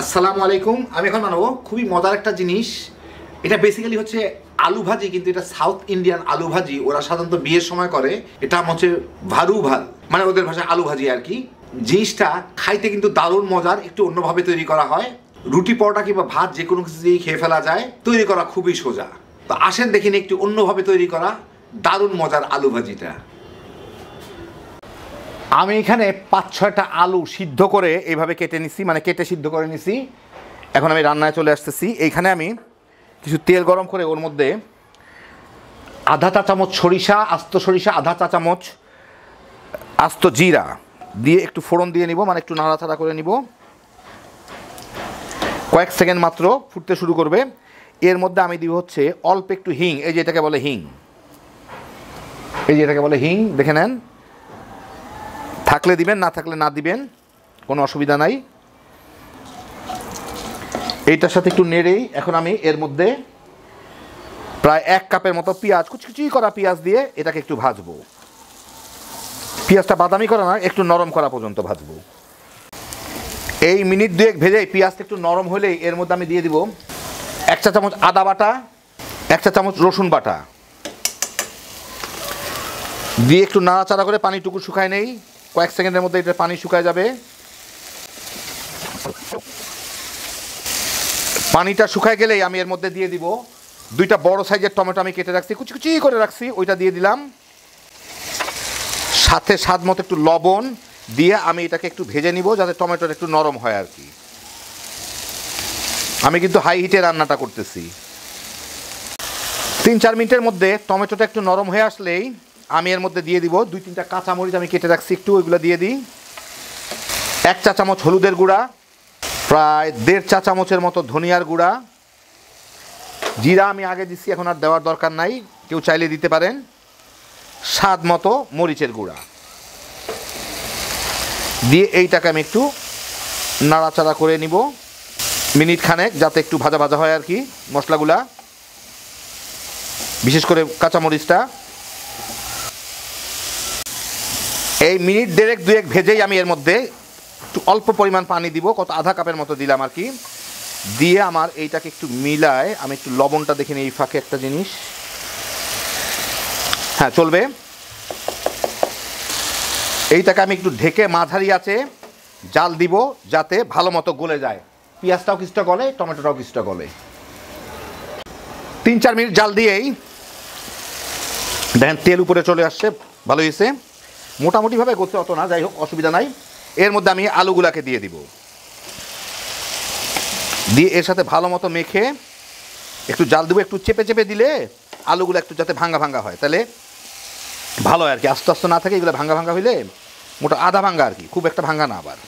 আসসালামু আলাইকুম। আমি এখন বানাবো খুবই মজার একটা জিনিস। এটা বেসিক্যালি হচ্ছে আলু ভাজি, কিন্তু এটা সাউথ ইন্ডিয়ান আলু ভাজি। ওরা সাধারণত বিয়ের সময় করে। এটা হচ্ছে ভারু ভাল, মানে ওদের ভাষায় আলু ভাজি আর কি। জিনিসটা খাইতে কিন্তু দারুণ মজার। একটু অন্যভাবে তৈরি করা হয়। রুটি, পরোটা কিংবা ভাত যে কোনো কিছু দিয়েই খেয়ে ফেলা যায়। তৈরি করা খুবই সোজা। তো আসেন দেখিনি একটু অন্যভাবে তৈরি করা দারুণ মজার আলু ভাজিটা। আমি এখানে 5-6টা আলু সিদ্ধ করে এইভাবে কেটে নিছি, মানে কেটে সিদ্ধ করে নিছি। এখন আমি রান্নায় চলে আসতেছি। এইখানে আমি কিছু তেল গরম করে ওর মধ্যে আধা চা চামচ সরিষা, আস্ত সরিষা, আধা চা চামচ আস্ত জিরা দিয়ে একটু ফোড়ন দিয়ে নিব, মানে একটু নাড়াচাড়া করে নিব। কয়েক সেকেন্ড মাত্র ফুটতে শুরু করবে। এর মধ্যে আমি দিব হচ্ছে অল্প একটু হিং। এই যে এটাকে বলে হিং, এই যে এটাকে বলে হিং, দেখে নেন। থাকলে দিবেন, না থাকলে না দিবেন, কোনো অসুবিধা নাই। এইটার সাথে একটু নেড়েই এখন আমি এর মধ্যে প্রায় 1 কাপের মতো পেঁয়াজ, কুচি করা পেঁয়াজ দিয়ে এটাকে একটু ভাজবো। পেঁয়াজটা বাদামি করা না, একটু নরম করা পর্যন্ত ভাজবো। এই মিনিট 2 ভেজে পেঁয়াজটা একটু নরম হলেই এর মধ্যে আমি দিয়ে দিব 1 চা চামচ আদা বাটা, 1 চা চামচ রসুন বাটা দিয়ে একটু নাড়াচাড়া করে পানিটুকু শুকায় নেই। কয়েক সেকেন্ডের মধ্যে এটা পানি শুকায় যাবে। পানিটা শুকায় গেলেই আমি এর মধ্যে দিয়ে দিব 2টা বড় সাইজের টমেটো আমি কেটে রাখছি, কুচি করে রাখছি, ওইটা দিয়ে দিলাম। সাথে স্বাদ মতো একটু লবণ দিয়ে আমি এটাকে একটু ভেজে নিব, যাতে টমেটোটা একটু নরম হয় আর কি। আমি কিন্তু হাই হিটে রান্নাটা করতেছি। 3-4 মিনিটের মধ্যে টমেটোটা একটু নরম হয়ে আসলেই আমি এর মধ্যে দিয়ে দিব 2-3টা কাঁচামরিচ আমি কেটে রাখছি, একটু ওইগুলো দিয়ে দিই। 1 চা চামচ হলুদের গুঁড়া, প্রায় 1.5 চা চামচের মতো ধনিয়ার গুঁড়া। জিরা আমি আগে দিচ্ছি, এখন আর দেওয়ার দরকার নাই, কেউ চাইলে দিতে পারেন। স্বাদ মতো মরিচের গুঁড়া দিয়ে এইটাকে আমি একটু নাড়াচাড়া করে নিব মিনিট খানেক, যাতে একটু ভাজা ভাজা হয় আর কি মশলাগুলা, বিশেষ করে কাঁচামরিচটা। এই মিনিট 1.5-2 ভেজেই আমি এর মধ্যে একটু অল্প পরিমাণ পানি দিব, কত আধা কাপের মতো দিলাম আর কি। দিয়ে আমার এইটাকে একটু মিলায় আমি একটু লবণটা দেখে নিই। এই ফাঁকে একটা জিনিস, হ্যাঁ চলবে। এইটাকে আমি একটু ঢেকে মাঝারি আছে জাল দিব, যাতে ভালো মতো গলে যায়। পেঁয়াজটাও কিছুটা গলে, টমেটোটাও কিছুটা গলে। 3-4 মিনিট জাল দিয়েই দেখেন তেল উপরে চলে আসছে, ভালো হয়েছে। মোটামুটিভাবে গলছে, অত না, যাই হোক অসুবিধা নাই। এর মধ্যে আমি আলুগুলাকে দিয়ে দিব, দিয়ে এর সাথে ভালো মতো মেখে একটু জাল দেবো। একটু চেপে চেপে দিলে আলুগুলো একটু যাতে ভাঙ্গা ভাঙ্গা হয়, তাহলে ভালো হয় আর কি। আস্তে আস্তে না থাকে, এগুলো ভাঙ্গা ভাঙ্গা হইলে মোটা আধা ভাঙ্গা আর কি, খুব একটা ভাঙ্গা না আবার।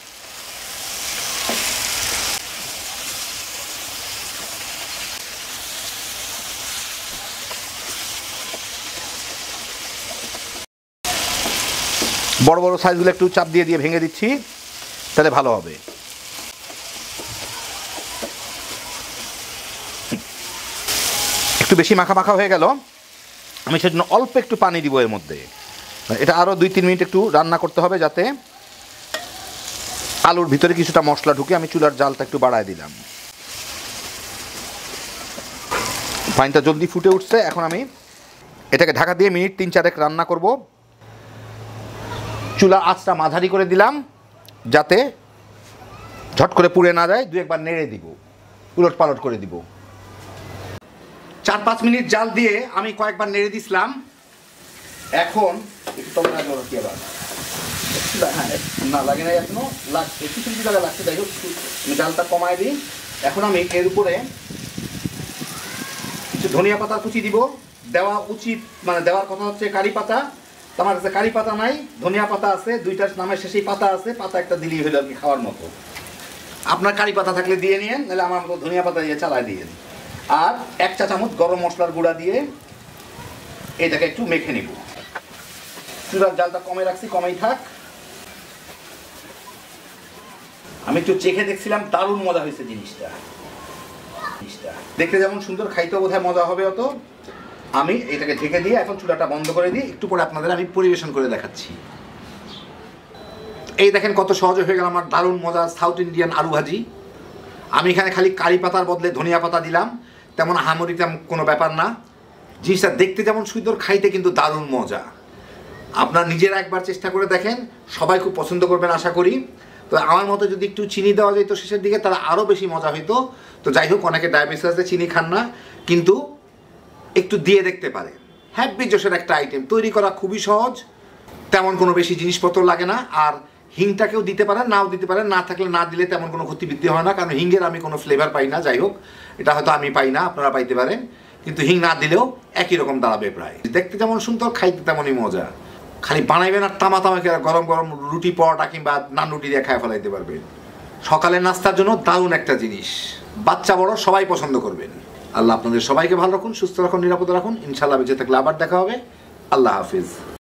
বড় বড় সাইজগুলো একটু চাপ দিয়ে দিয়ে ভেঙে দিচ্ছি, তাহলে ভালো হবে। একটু বেশি মাখা মাখা হয়ে গেল, আমি সেজন্য অল্প একটু পানি দিব এর মধ্যে। এটা আরও 2-3 মিনিট একটু রান্না করতে হবে, যাতে আলুর ভিতরে কিছুটা মশলা ঢুকে। আমি চুলার জালটা একটু বাড়ায় দিলাম। পানিটা জলদি ফুটে উঠছে। এখন আমি এটাকে ঢাকা দিয়ে মিনিট 3-4 রান্না করব। চুলার আঁচটা মাঝারি করে দিলাম, যাতে ঝট করে পুড়ে না যায়। 2 একবার নেড়ে দিব, উলট পালট করে দিব। 4-5 মিনিট জাল দিয়ে আমি কয়েকবার নেড়ে দিছিলাম। এখন না লাগে না, এখনো লাগছে, কিছু কিছু জায়গা লাগছে, যাই হোক আমি জালটা কমায় দিই। এখন আমি এর উপরে কিছু ধনিয়া পাতা কুচি দিব। দেওয়া উচিত, মানে দেওয়ার কথা হচ্ছে কারি পাতা। আমার কাছে কারি পাতা নাই, ধনিয়া পাতা আছে। 2টার নামের শেষেই পাতা আছে, পাতা একটা দিলেই হলো আর কি খাওয়ার মতো। আপনার কারি পাতা থাকলে দিয়ে নিয়েন, নাহলে আমার মতো ধনিয়া পাতা দিয়ে চালায় দিয়ে। আর 1 চা চামচ গরম মশলার গুঁড়া দিয়ে এটাকে একটু মেখে নিব। চুলার জালটা কমে রাখছি, কমেই থাক। আমি একটু চেখে দেখছিলাম, দারুণ মজা হয়েছে জিনিসটা। দেখতে যেমন সুন্দর, খাইতে বোধহয় মজা হবে অত। আমি এটাকে ঢেকে দিয়ে এখন চুলাটা বন্ধ করে দিই। একটু পরে আপনাদের আমি পরিবেশন করে দেখাচ্ছি। এই দেখেন কত সহজে হয়ে গেল আমার দারুণ মজা সাউথ ইন্ডিয়ান আলু ভাজি। আমি এখানে খালি কারি পাতার বদলে ধনিয়া পাতা দিলাম, তেমন আহামরি তেমন কোনো ব্যাপার না। জিনিসটা দেখতে যেমন সুন্দর, খাইতে কিন্তু দারুণ মজা। আপনার নিজেরা একবার চেষ্টা করে দেখেন, সবাই খুব পছন্দ করবেন আশা করি। তো আমার মতো যদি একটু চিনি দেওয়া যেত শেষের দিকে, তারা আরও বেশি মজা হইতো। তো যাই হোক, অনেকে ডায়াবেটিস আছে, চিনি খান না, কিন্তু একটু দিয়ে দেখতে পারে। হ্যাপি জোশের একটা আইটেম, তৈরি করা খুবই সহজ, তেমন কোনো বেশি জিনিসপত্র লাগে না। আর হিংটাকেও দিতে পারেন, নাও দিতে পারেন, না থাকলে না দিলে তেমন কোনো ক্ষতিবৃদ্ধি হয় না, কারণ হিংয়ের আমি কোনো ফ্লেভার পাই না। যাই হোক, এটা হয়তো আমি পাই না, আপনারা পাইতে পারেন, কিন্তু হিং না দিলেও একই রকম দাঁড়াবে প্রায়। দেখতে যেমন সুন্দর, খাইতে তেমনই মজা। খালি বানাইবেন আর তামা গরম গরম রুটি, পরোটা কিংবা নান রুটি দিয়ে খায় ফেলাইতে পারবেন। সকালের নাস্তার জন্য দারুণ একটা জিনিস, বাচ্চা বড় সবাই পছন্দ করবেন। আল্লাহ আপনাদের সবাইকে ভালো রাখুন, সুস্থ রাখুন, নিরাপদে রাখুন। ইনশাআল্লাহ বেঁচে থাকলে আবার দেখা হবে। আল্লাহ হাফিজ।